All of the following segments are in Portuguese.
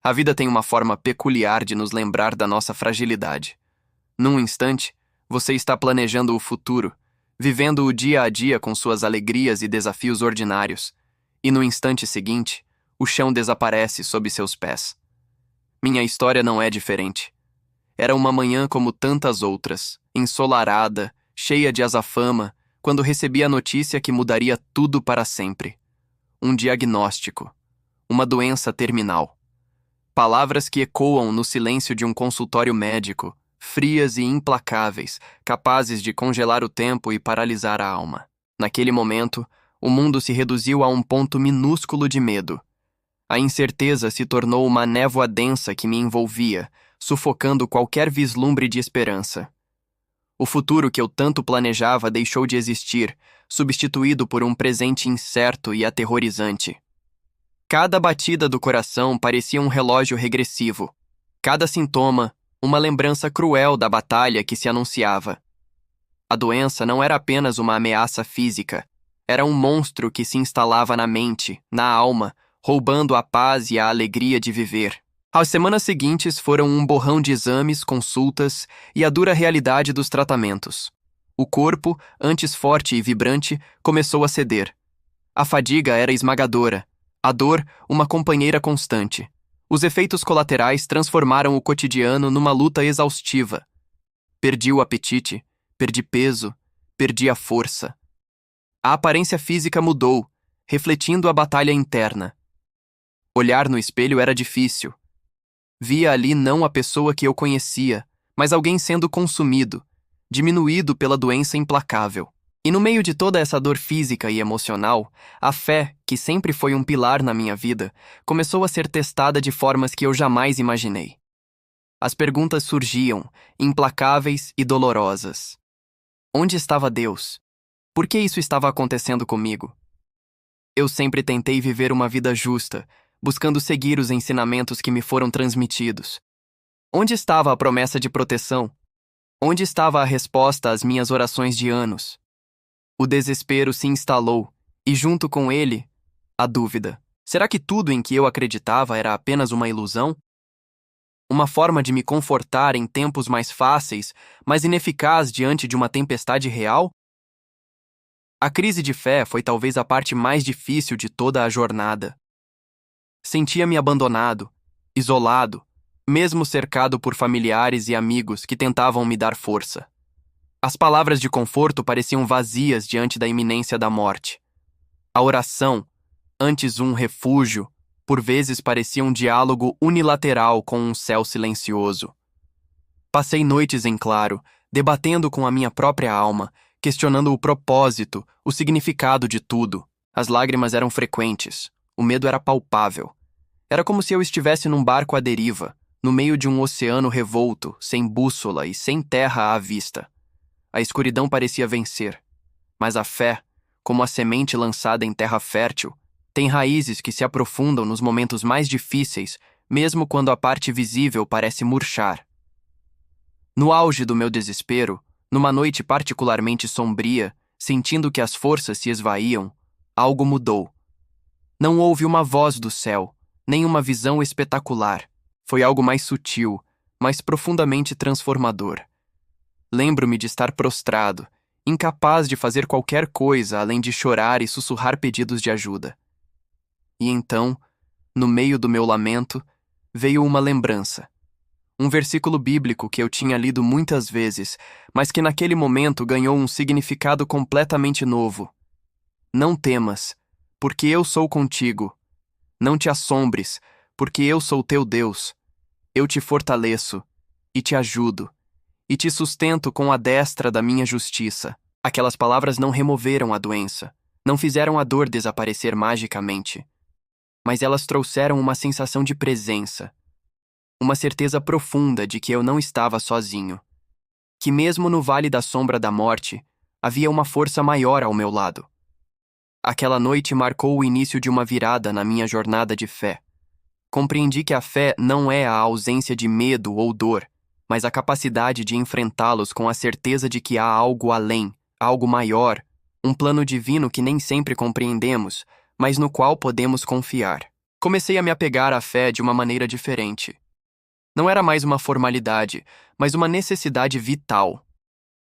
A vida tem uma forma peculiar de nos lembrar da nossa fragilidade. Num instante, você está planejando o futuro, vivendo o dia a dia com suas alegrias e desafios ordinários, e no instante seguinte, o chão desaparece sob seus pés. Minha história não é diferente. Era uma manhã como tantas outras, ensolarada, cheia de azafama, quando recebi a notícia que mudaria tudo para sempre. Um diagnóstico. Uma doença terminal. Palavras que ecoam no silêncio de um consultório médico, frias e implacáveis, capazes de congelar o tempo e paralisar a alma. Naquele momento, o mundo se reduziu a um ponto minúsculo de medo. A incerteza se tornou uma névoa densa que me envolvia, sufocando qualquer vislumbre de esperança. O futuro que eu tanto planejava deixou de existir, substituído por um presente incerto e aterrorizante. Cada batida do coração parecia um relógio regressivo. Cada sintoma, uma lembrança cruel da batalha que se anunciava. A doença não era apenas uma ameaça física. Era um monstro que se instalava na mente, na alma, roubando a paz e a alegria de viver. As semanas seguintes foram um borrão de exames, consultas e a dura realidade dos tratamentos. O corpo, antes forte e vibrante, começou a ceder. A fadiga era esmagadora. A dor, uma companheira constante. Os efeitos colaterais transformaram o cotidiano numa luta exaustiva. Perdi o apetite, perdi peso, perdi a força. A aparência física mudou, refletindo a batalha interna. Olhar no espelho era difícil. Via ali não a pessoa que eu conhecia, mas alguém sendo consumido, diminuído pela doença implacável. E no meio de toda essa dor física e emocional, a fé, que sempre foi um pilar na minha vida, começou a ser testada de formas que eu jamais imaginei. As perguntas surgiam, implacáveis e dolorosas. Onde estava Deus? Por que isso estava acontecendo comigo? Eu sempre tentei viver uma vida justa, buscando seguir os ensinamentos que me foram transmitidos. Onde estava a promessa de proteção? Onde estava a resposta às minhas orações de anos? O desespero se instalou, e junto com ele, a dúvida. Será que tudo em que eu acreditava era apenas uma ilusão? Uma forma de me confortar em tempos mais fáceis, mas ineficaz diante de uma tempestade real? A crise de fé foi talvez a parte mais difícil de toda a jornada. Sentia-me abandonado, isolado, mesmo cercado por familiares e amigos que tentavam me dar força. As palavras de conforto pareciam vazias diante da iminência da morte. A oração, antes um refúgio, por vezes parecia um diálogo unilateral com um céu silencioso. Passei noites em claro, debatendo com a minha própria alma, questionando o propósito, o significado de tudo. As lágrimas eram frequentes, o medo era palpável. Era como se eu estivesse num barco à deriva, no meio de um oceano revolto, sem bússola e sem terra à vista. A escuridão parecia vencer, mas a fé, como a semente lançada em terra fértil, tem raízes que se aprofundam nos momentos mais difíceis, mesmo quando a parte visível parece murchar. No auge do meu desespero, numa noite particularmente sombria, sentindo que as forças se esvaíam, algo mudou. Não houve uma voz do céu, nem uma visão espetacular. Foi algo mais sutil, mais profundamente transformador. Lembro-me de estar prostrado, incapaz de fazer qualquer coisa além de chorar e sussurrar pedidos de ajuda. E então, no meio do meu lamento, veio uma lembrança. Um versículo bíblico que eu tinha lido muitas vezes, mas que naquele momento ganhou um significado completamente novo. Não temas, porque eu sou contigo. Não te assombres, porque eu sou teu Deus. Eu te fortaleço, e te ajudo, e te sustento com a destra da minha justiça. Aquelas palavras não removeram a doença, não fizeram a dor desaparecer magicamente, mas elas trouxeram uma sensação de presença, uma certeza profunda de que eu não estava sozinho, que mesmo no vale da sombra da morte, havia uma força maior ao meu lado. Aquela noite marcou o início de uma virada na minha jornada de fé. Compreendi que a fé não é a ausência de medo ou dor, mas a capacidade de enfrentá-los com a certeza de que há algo além, algo maior, um plano divino que nem sempre compreendemos, mas no qual podemos confiar. Comecei a me apegar à fé de uma maneira diferente. Não era mais uma formalidade, mas uma necessidade vital.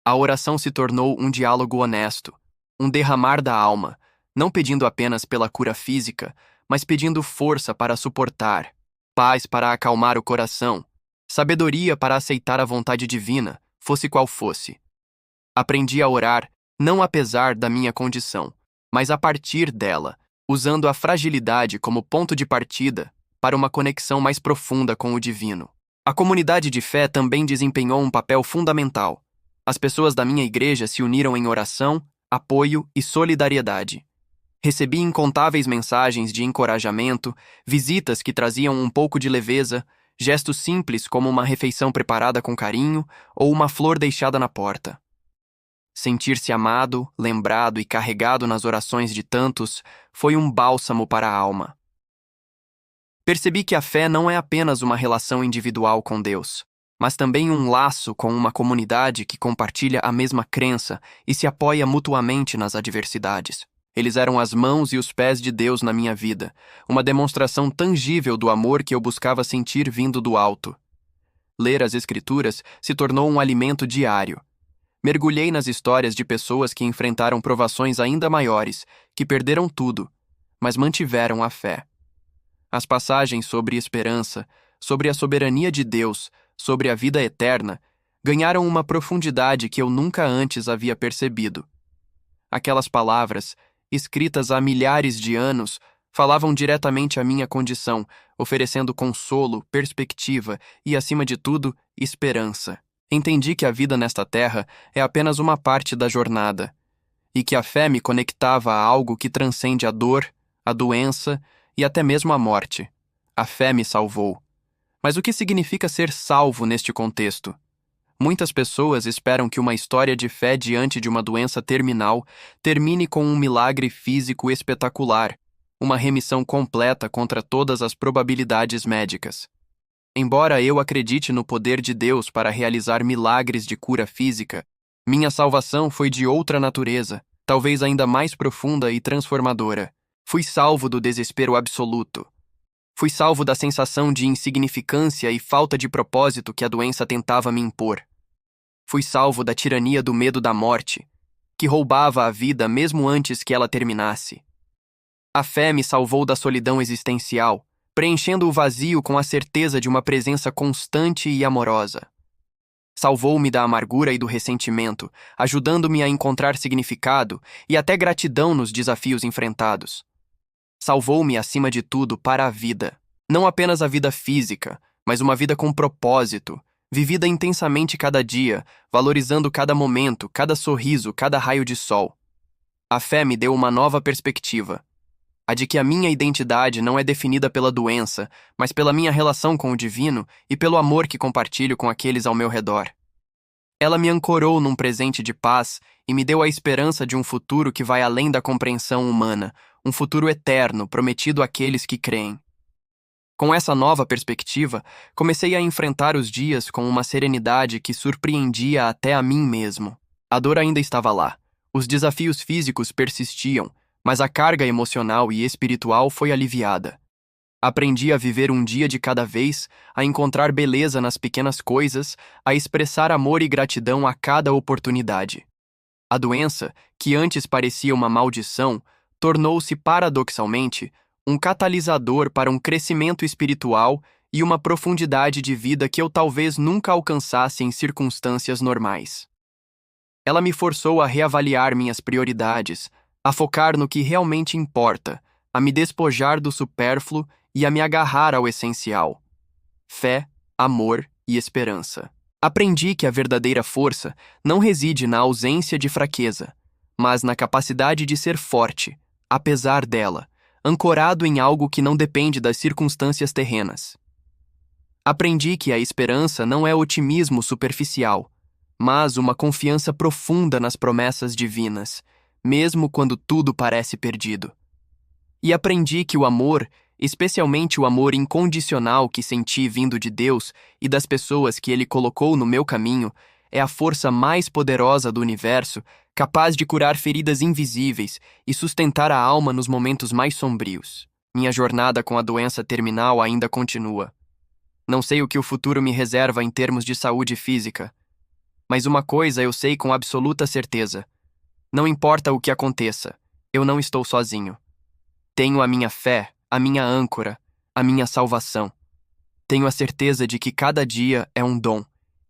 A oração se tornou um diálogo honesto, um derramar da alma, não pedindo apenas pela cura física, mas pedindo força para suportar, paz para acalmar o coração, sabedoria para aceitar a vontade divina, fosse qual fosse. Aprendi a orar, não apesar da minha condição, mas a partir dela, usando a fragilidade como ponto de partida para uma conexão mais profunda com o divino. A comunidade de fé também desempenhou um papel fundamental. As pessoas da minha igreja se uniram em oração, apoio e solidariedade. Recebi incontáveis mensagens de encorajamento, visitas que traziam um pouco de leveza, gestos simples como uma refeição preparada com carinho ou uma flor deixada na porta. Sentir-se amado, lembrado e carregado nas orações de tantos foi um bálsamo para a alma. Percebi que a fé não é apenas uma relação individual com Deus, mas também um laço com uma comunidade que compartilha a mesma crença e se apoia mutuamente nas adversidades. Eles eram as mãos e os pés de Deus na minha vida, uma demonstração tangível do amor que eu buscava sentir vindo do alto. Ler as Escrituras se tornou um alimento diário. Mergulhei nas histórias de pessoas que enfrentaram provações ainda maiores, que perderam tudo, mas mantiveram a fé. As passagens sobre esperança, sobre a soberania de Deus, sobre a vida eterna, ganharam uma profundidade que eu nunca antes havia percebido. Aquelas palavras, escritas há milhares de anos, falavam diretamente à minha condição, oferecendo consolo, perspectiva e, acima de tudo, esperança. Entendi que a vida nesta terra é apenas uma parte da jornada, e que a fé me conectava a algo que transcende a dor, a doença e até mesmo a morte. A fé me salvou. Mas o que significa ser salvo neste contexto? Muitas pessoas esperam que uma história de fé diante de uma doença terminal termine com um milagre físico espetacular, uma remissão completa contra todas as probabilidades médicas. Embora eu acredite no poder de Deus para realizar milagres de cura física, minha salvação foi de outra natureza, talvez ainda mais profunda e transformadora. Fui salvo do desespero absoluto. Fui salvo da sensação de insignificância e falta de propósito que a doença tentava me impor. Fui salvo da tirania do medo da morte, que roubava a vida mesmo antes que ela terminasse. A fé me salvou da solidão existencial, preenchendo o vazio com a certeza de uma presença constante e amorosa. Salvou-me da amargura e do ressentimento, ajudando-me a encontrar significado e até gratidão nos desafios enfrentados. Salvou-me, acima de tudo, para a vida. Não apenas a vida física, mas uma vida com propósito, vivida intensamente cada dia, valorizando cada momento, cada sorriso, cada raio de sol. A fé me deu uma nova perspectiva, a de que a minha identidade não é definida pela doença, mas pela minha relação com o divino e pelo amor que compartilho com aqueles ao meu redor. Ela me ancorou num presente de paz e me deu a esperança de um futuro que vai além da compreensão humana, um futuro eterno prometido àqueles que creem. Com essa nova perspectiva, comecei a enfrentar os dias com uma serenidade que surpreendia até a mim mesmo. A dor ainda estava lá, os desafios físicos persistiam, mas a carga emocional e espiritual foi aliviada. Aprendi a viver um dia de cada vez, a encontrar beleza nas pequenas coisas, a expressar amor e gratidão a cada oportunidade. A doença, que antes parecia uma maldição, tornou-se paradoxalmente um catalisador para um crescimento espiritual e uma profundidade de vida que eu talvez nunca alcançasse em circunstâncias normais. Ela me forçou a reavaliar minhas prioridades, a focar no que realmente importa, a me despojar do supérfluo e a me agarrar ao essencial: fé, amor e esperança. Aprendi que a verdadeira força não reside na ausência de fraqueza, mas na capacidade de ser forte, apesar dela, ancorado em algo que não depende das circunstâncias terrenas. Aprendi que a esperança não é otimismo superficial, mas uma confiança profunda nas promessas divinas, mesmo quando tudo parece perdido. E aprendi que o amor, especialmente o amor incondicional que senti vindo de Deus e das pessoas que Ele colocou no meu caminho, é a força mais poderosa do universo, capaz de curar feridas invisíveis e sustentar a alma nos momentos mais sombrios. Minha jornada com a doença terminal ainda continua. Não sei o que o futuro me reserva em termos de saúde física, mas uma coisa eu sei com absoluta certeza. Não importa o que aconteça, eu não estou sozinho. Tenho a minha fé, a minha âncora, a minha salvação. Tenho a certeza de que cada dia é um dom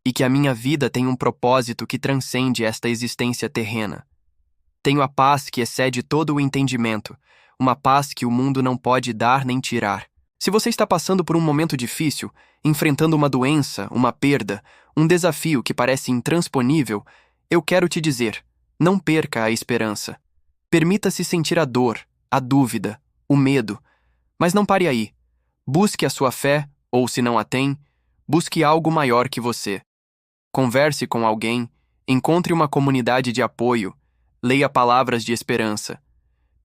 e que a minha vida tem um propósito que transcende esta existência terrena. Tenho a paz que excede todo o entendimento, uma paz que o mundo não pode dar nem tirar. Se você está passando por um momento difícil, enfrentando uma doença, uma perda, um desafio que parece intransponível, eu quero te dizer, não perca a esperança. Permita-se sentir a dor, a dúvida, o medo, mas não pare aí. Busque a sua fé, ou se não a tem, busque algo maior que você. Converse com alguém, encontre uma comunidade de apoio, leia palavras de esperança.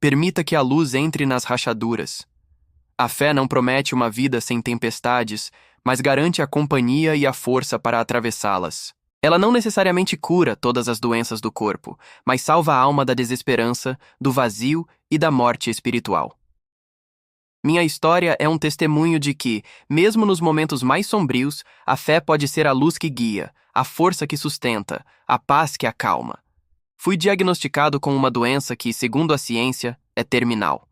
Permita que a luz entre nas rachaduras. A fé não promete uma vida sem tempestades, mas garante a companhia e a força para atravessá-las. Ela não necessariamente cura todas as doenças do corpo, mas salva a alma da desesperança, do vazio e da morte espiritual. Minha história é um testemunho de que, mesmo nos momentos mais sombrios, a fé pode ser a luz que guia, a força que sustenta, a paz que acalma. Fui diagnosticado com uma doença que, segundo a ciência, é terminal.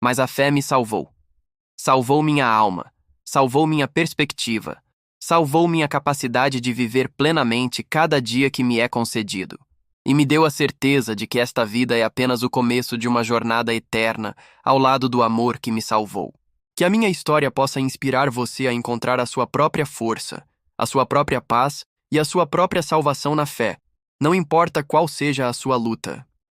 Mas a fé me salvou. Salvou minha alma, salvou minha perspectiva, salvou minha capacidade de viver plenamente cada dia que me é concedido. E me deu a certeza de que esta vida é apenas o começo de uma jornada eterna ao lado do amor que me salvou. Que a minha história possa inspirar você a encontrar a sua própria força, a sua própria paz e a sua própria salvação na fé, não importa qual seja a sua luta.